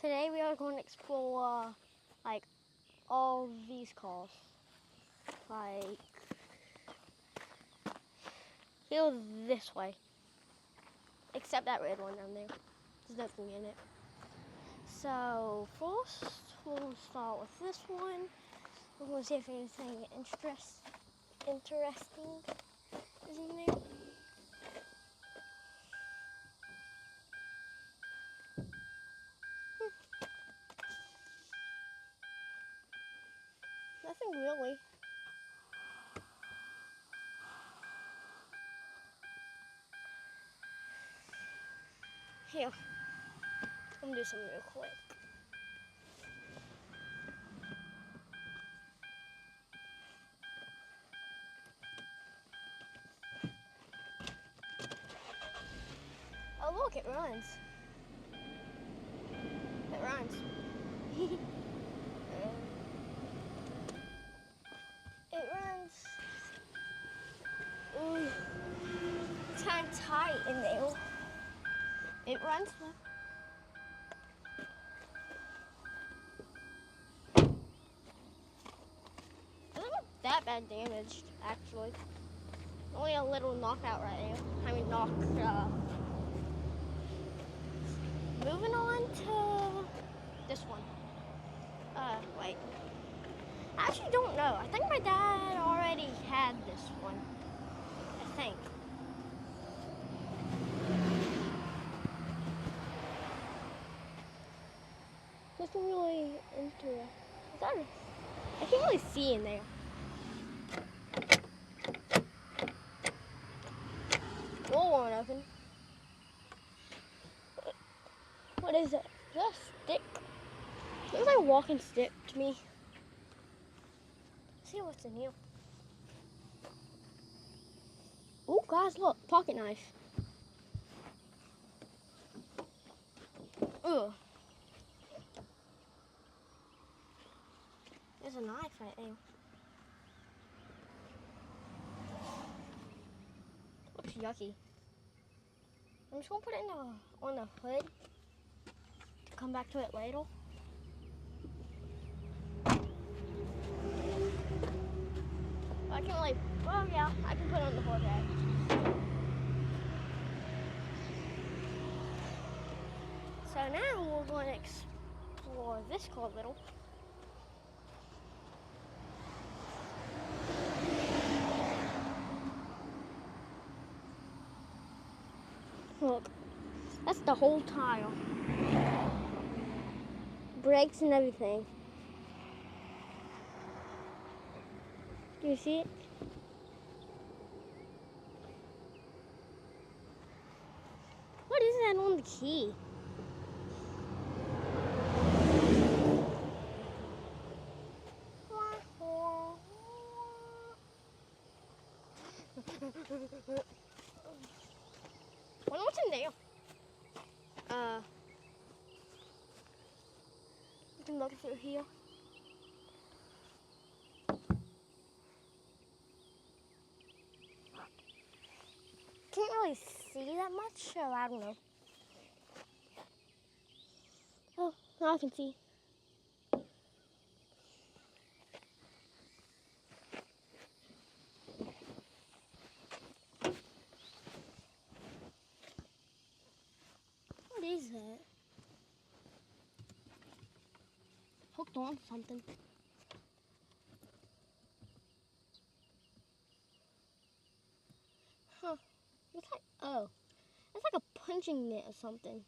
Today we are going to explore like all these cars. Like go this way. Except that red one down there. There's nothing in it. So first we'll start with this one. We're going to see if anything interesting is in there. Nothing really. Here, I'm gonna do something real quick. Oh look, it runs. It runs. It runs. Ooh, it's kind of tight in there. It runs. It's not that bad damaged, actually. Only a little knockout right now. I mean, moving on to this one. Wait. I actually don't know. I think my dad already had this one. I think. Nothing really interesting. I can't really see in there. Door won't open. What is it? Is that a stick? It looks like a walking stick to me. Let's see what's in here. Oh, guys, look, pocket knife. Ugh. There's a knife right there. Looks yucky. I'm just gonna put it on the hood to come back to it later. I can like, well, yeah, I can put it on the hood right. So now we're going to explore this car a little. Look, that's the whole tire. Brakes and everything. Do you see it? What is that on the key? Wonder what's in there. You can look through here. Can't really see that much, so I don't know. Oh, now I can see. What is that? Hooked on something. Huh. Looks like, oh, it's like a punching net or something.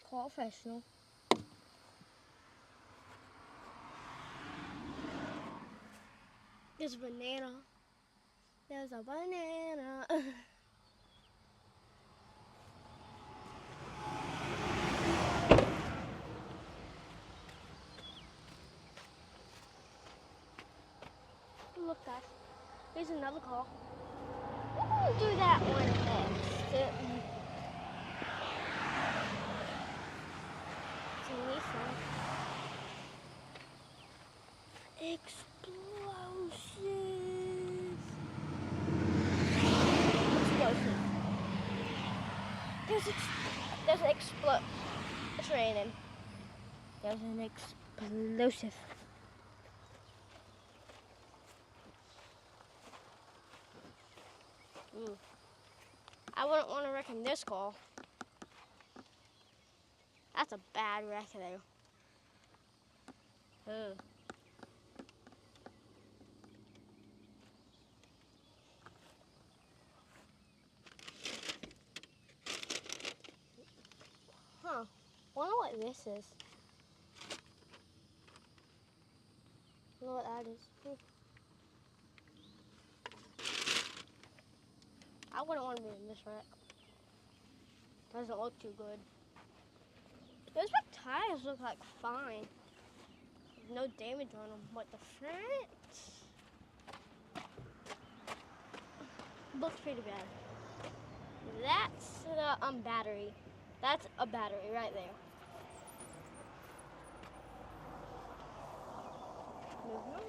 Professional. There's a banana. There's a banana. Look, guys. Here's another car. We're going to do that one next. It's a Nissan. Explosive. There's an explode. It's raining. There's an explosive. Ooh. I wouldn't want to wreck in this car. That's a bad wreck though. Ooh. Huh. Wonder what this is. Wonder what that is. I wouldn't want to be in this wreck. Doesn't look too good. Those back tires look like fine. No damage on them, but the front looks pretty bad. That's the battery. That's a battery right there. Moving on.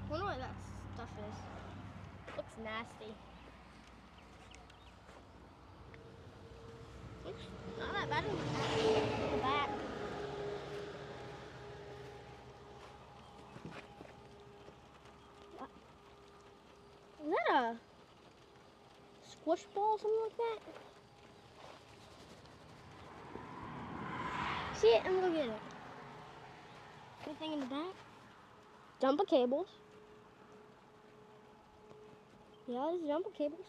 Wonder what that stuff is. Looks nasty. Looks not that bad in the back. Is that a squish ball or something like that? See it and go get it. Anything in the back? Jumper cables. Yeah, there's jumper cables.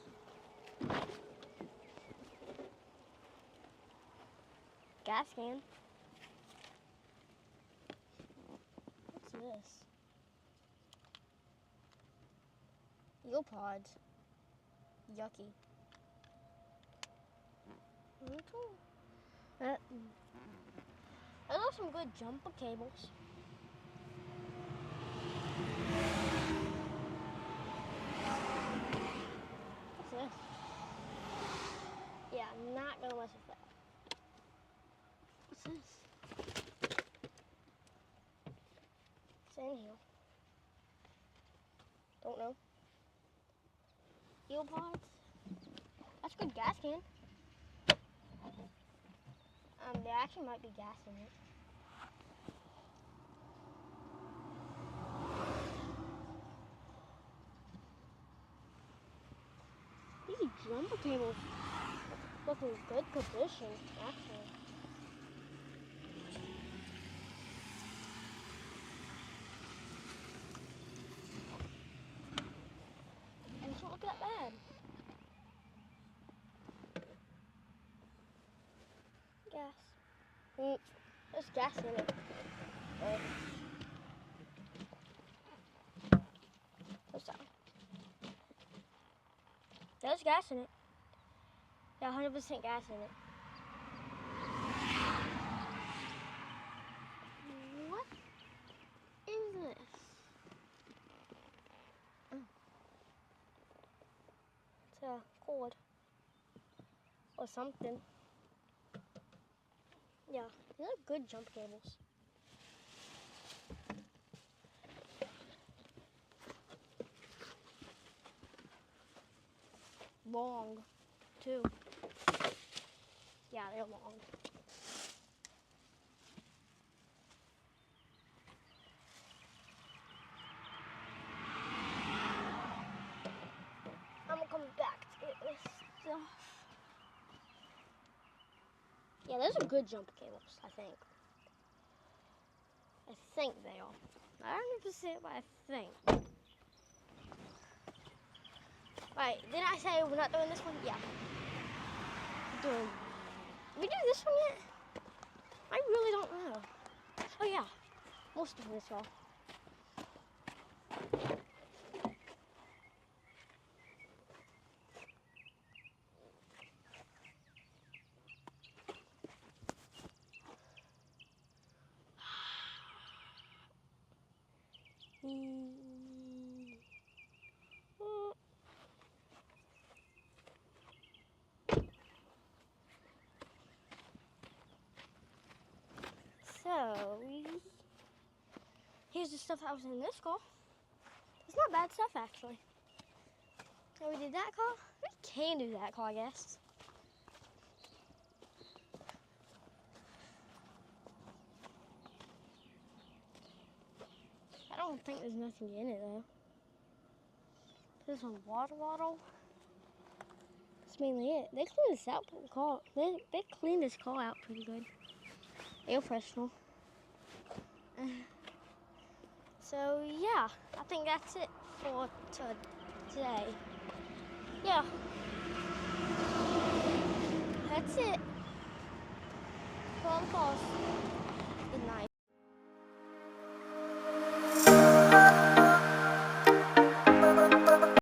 Gas can. What's this? Eel pods. Yucky. Those are some good jumper cables. What's this? Yeah, I'm not gonna mess with that. What's this? What's in here? Don't know. Eel pods. That's a good gas can. There actually might be gas in it. These jumper cables look in good condition, actually. And it don't look that bad. Gas. There's gas in it. What's that? There's gas in it. Yeah, 100% gas in it. What is this? It's a cord. Or something. Yeah, these are good jump cables. Long, too. Yeah, they're long. I'm gonna come back to get this stuff. Yeah, those are good jump cables, I think. I think they are. Not 100%, but I think. Right, didn't I say we're not doing this one? Yeah. Doing. We do this one yet? I really don't know. Oh yeah, most of this all. So, here's the stuff that was in this car. It's not bad stuff, actually. So we did that car. We can do that car, I guess. I don't think there's nothing in it, though. There's a water bottle. That's mainly it. They cleaned this out pretty car. They cleaned this car out pretty good. They're professional. So yeah, I think that's it for today. Yeah, that's it for all the cars.